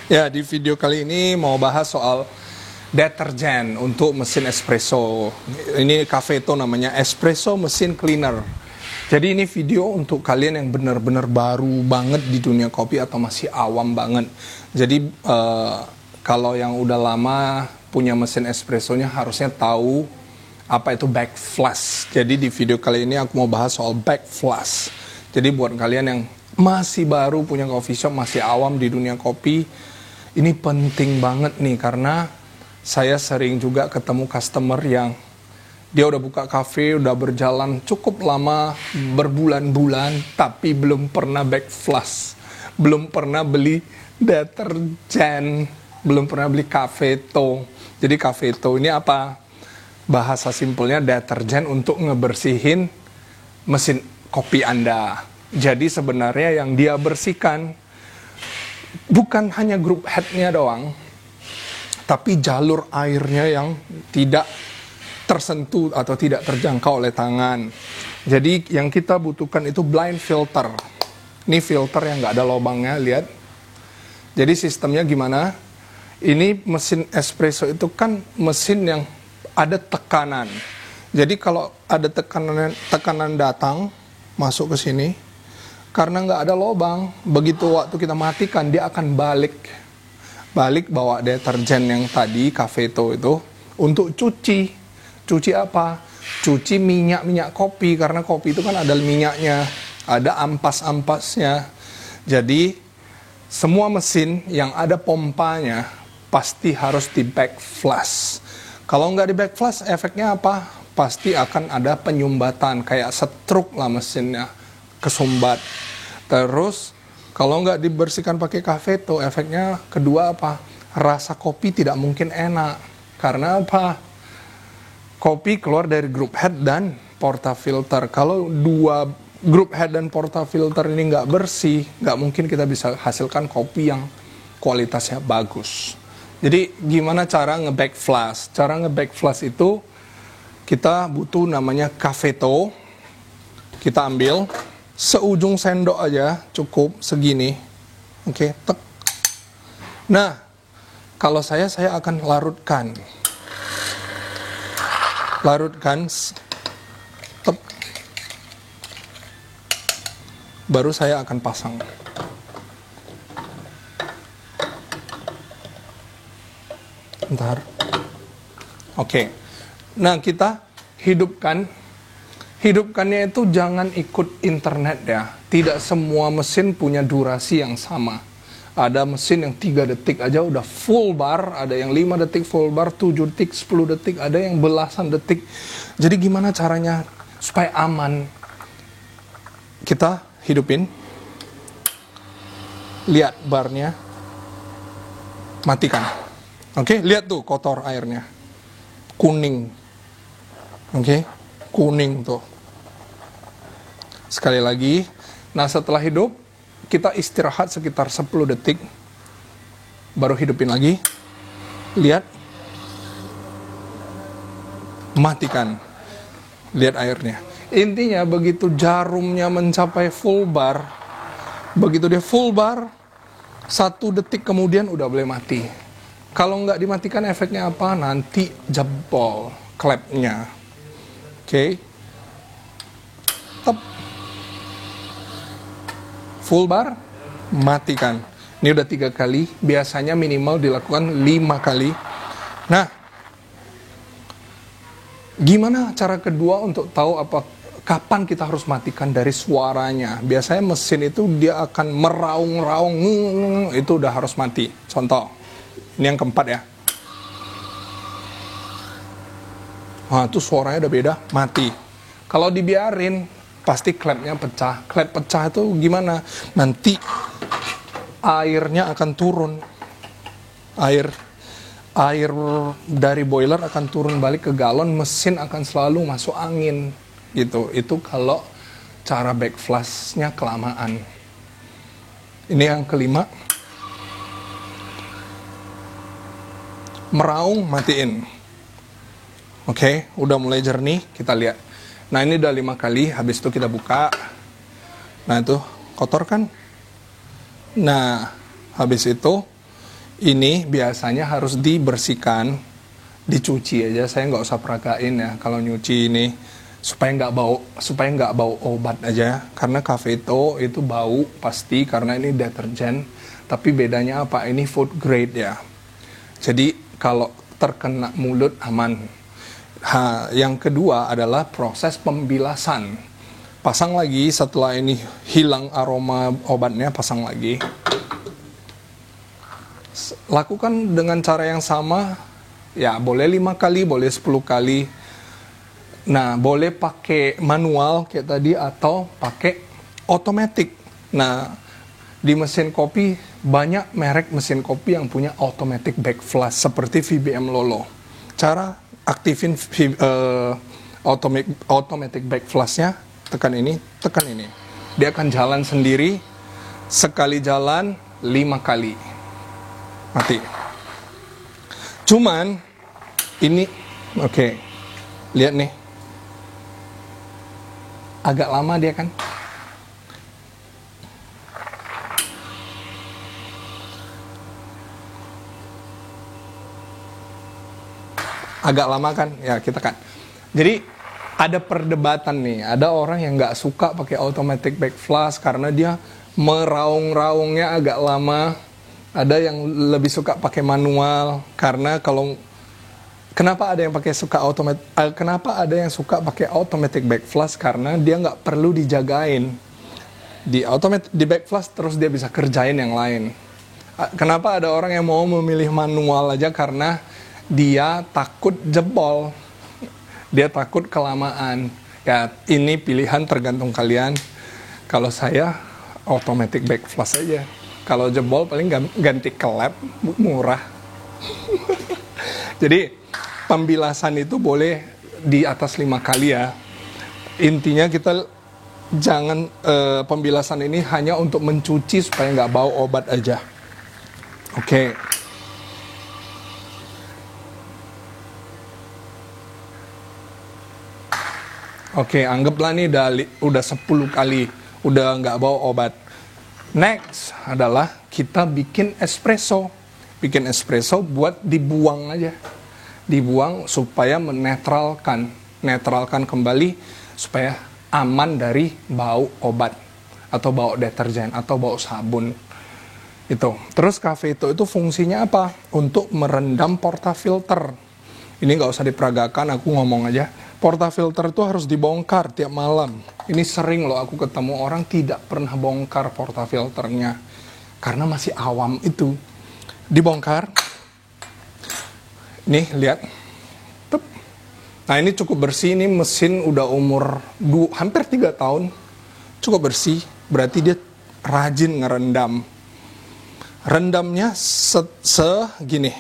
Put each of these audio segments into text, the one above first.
Ya, di video kali ini mau bahas soal deterjen untuk mesin espresso. Ini Cafeto namanya, espresso mesin cleaner. Jadi ini video untuk kalian yang benar-benar baru banget di dunia kopi atau masih awam banget. Jadi kalau yang udah lama punya mesin espressonya harusnya tahu apa itu back flash. Jadi di video kali ini aku mau bahas soal back flash. Jadi buat kalian yang masih baru punya coffee shop, masih awam di dunia kopi, ini penting banget nih, karena saya sering juga ketemu customer yang dia udah buka cafe, udah berjalan cukup lama, berbulan-bulan, tapi belum pernah back flush, belum pernah beli deterjen, belum pernah beli Cafeto. Jadi Cafeto ini apa? Bahasa simpelnya deterjen untuk ngebersihin mesin kopi Anda. Jadi sebenarnya yang dia bersihkan bukan hanya group head-nya doang, tapi jalur airnya yang tidak tersentuh atau tidak terjangkau oleh tangan. Jadi yang kita butuhkan itu blind filter. Ini filter yang nggak ada lubangnya, lihat. Jadi sistemnya gimana? Ini mesin espresso itu kan mesin yang ada tekanan. Jadi kalau ada tekanan datang masuk ke sini, karena nggak ada lubang, begitu waktu kita matikan dia akan balik bawa deterjen yang tadi Cafeto itu untuk cuci apa? Cuci minyak kopi, karena kopi itu kan ada minyaknya, ada ampas-ampasnya. Jadi semua mesin yang ada pompanya pasti harus di back flush. Kalau nggak di back flush, efeknya apa? Pasti akan ada penyumbatan, kayak stroke lah mesinnya, kesumbat. Terus kalau nggak dibersihkan pakai Cafeto, efeknya kedua apa? Rasa kopi tidak mungkin enak. Karena apa? Kopi keluar dari group head dan portafilter. Kalau dua group head dan portafilter ini nggak bersih, nggak mungkin kita bisa hasilkan kopi yang kualitasnya bagus. Jadi gimana cara nge-back flush? Cara nge-back flush itu kita butuh namanya Cafeto. Kita ambil seujung sendok aja, cukup segini. Oke, tek. Nah, kalau saya akan larutkan, tep. Baru saya akan pasang. Bentar. Oke. Nah, kita hidupkannya itu jangan ikut internet ya. Tidak semua mesin punya durasi yang sama. Ada mesin yang 3 detik aja udah full bar, ada yang 5 detik full bar, 7 detik, 10 detik, ada yang belasan detik. Jadi gimana caranya supaya aman? Kita hidupin. Lihat barnya. Matikan. Oke, lihat tuh kotor airnya. Kuning. Oke, kuning tuh. Sekali lagi. Nah, setelah hidup, kita istirahat sekitar 10 detik. Baru hidupin lagi. Lihat. Matikan. Lihat airnya. Intinya begitu jarumnya mencapai full bar, begitu dia full bar, 1 detik kemudian udah boleh mati. Kalau nggak dimatikan efeknya apa? Nanti jebol klepnya. Oke. Tep. Full bar, matikan. Ini udah 3 kali, biasanya minimal dilakukan 5 kali. Nah, gimana cara kedua untuk tahu kapan kita harus matikan dari suaranya? Biasanya mesin itu dia akan meraung-raung, itu udah harus mati. Contoh, ini yang keempat ya. Nah, itu suaranya udah beda, mati. Kalau dibiarin, pasti klepnya pecah. Klep pecah itu gimana? Nanti airnya akan turun. Air dari boiler akan turun balik ke galon, mesin akan selalu masuk angin. Gitu. Itu kalau cara back flush-nya kelamaan. Ini yang kelima. Meraung, matiin. Oke, udah mulai jernih, kita lihat. Nah, ini udah 5 kali, habis itu kita buka. Nah, itu kotor kan? Nah, habis itu Ini biasanya harus dibersihkan, dicuci aja. Saya nggak usah peragain ya kalau nyuci ini, supaya nggak bau obat aja. Karena Cafeto itu bau pasti karena ini deterjen. Tapi bedanya apa? Ini food grade ya. Jadi kalau terkena mulut aman. Yang kedua adalah proses pembilasan. Pasang lagi setelah ini hilang aroma obatnya, pasang lagi. Lakukan dengan cara yang sama, ya boleh 5 kali, boleh 10 kali. Nah, boleh pakai manual kayak tadi atau pakai otomatis. Nah, di mesin kopi, banyak merek mesin kopi yang punya automatic backflash seperti VBM Lolo. Cara aktifin automatic backflashnya, tekan ini. Dia akan jalan sendiri, sekali jalan 5 kali. Mati. Cuman ini oke. Lihat nih. Agak lama dia kan? Agak lama kan? Ya, kita kan. Jadi ada perdebatan nih. Ada orang yang nggak suka pakai automatic backflash karena dia meraung-raungnya agak lama. Ada yang lebih suka pakai manual karena kenapa ada yang suka pakai automatic backflash karena dia nggak perlu dijagain. Di backflash terus dia bisa kerjain yang lain. Kenapa ada orang yang mau memilih manual aja karena dia takut jebol. Dia takut kelamaan. Ya, ini pilihan tergantung kalian. Kalau saya automatic backflash aja. Kalau jebol paling ganti kelep, murah. Jadi pembilasan itu boleh di atas 5 kali ya. Intinya kita jangan, pembilasan ini hanya untuk mencuci supaya nggak bau obat aja. Oke. Oke, anggaplah nih udah 10 kali, udah nggak bau obat. Next adalah kita bikin espresso. Bikin espresso buat dibuang aja. Dibuang supaya netralkan kembali supaya aman dari bau obat atau bau deterjen atau bau sabun. Itu. Terus Cafeto itu fungsinya apa? Untuk merendam portafilter. Ini nggak usah diperagakan, aku ngomong aja. Portafilter itu harus dibongkar tiap malam. Ini sering loh aku ketemu orang tidak pernah bongkar portafilternya. Karena masih awam itu. Dibongkar. Nih, lihat. Tup. Nah, ini cukup bersih. Ini mesin udah umur hampir 3 tahun. Cukup bersih. Berarti dia rajin ngerendam. Rendamnya segini.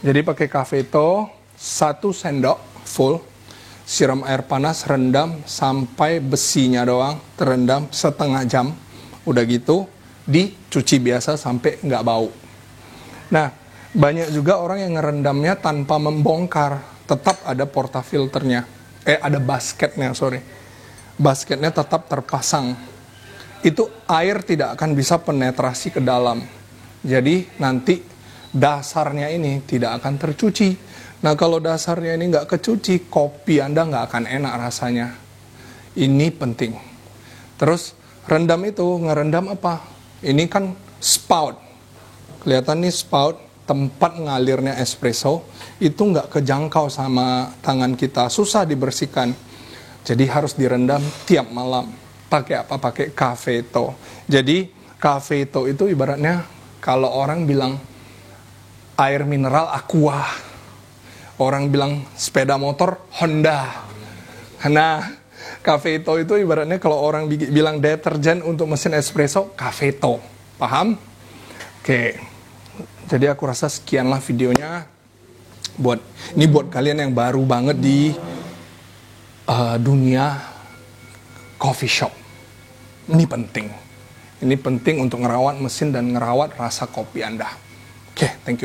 Jadi pakai Cafeto 1 sendok full. Siram air panas, rendam sampai besinya doang, terendam setengah jam. Udah gitu, dicuci biasa sampai nggak bau. Nah, banyak juga orang yang ngerendamnya tanpa membongkar. Tetap ada portafilternya. Ada basketnya, sorry. Basketnya tetap terpasang. Itu air tidak akan bisa penetrasi ke dalam. Jadi nanti dasarnya ini tidak akan tercuci. Nah, kalau dasarnya ini nggak kecuci, kopi Anda nggak akan enak rasanya. Ini penting. Terus, ngerendam apa? Ini kan spout. Kelihatan nih spout, tempat ngalirnya espresso, itu nggak kejangkau sama tangan kita. Susah dibersihkan. Jadi harus direndam tiap malam. Pakai apa? Pakai Cafeto. Jadi, Cafeto itu ibaratnya, kalau orang bilang air mineral Aqua. Orang bilang sepeda motor Honda. Nah, Cafeto itu ibaratnya kalau orang bilang deterjen untuk mesin espresso, Cafeto. Paham? Oke. Jadi aku rasa sekianlah videonya. Ini buat kalian yang baru banget di dunia coffee shop. Ini penting. Ini penting untuk ngerawat mesin dan ngerawat rasa kopi Anda. Oke, thank you.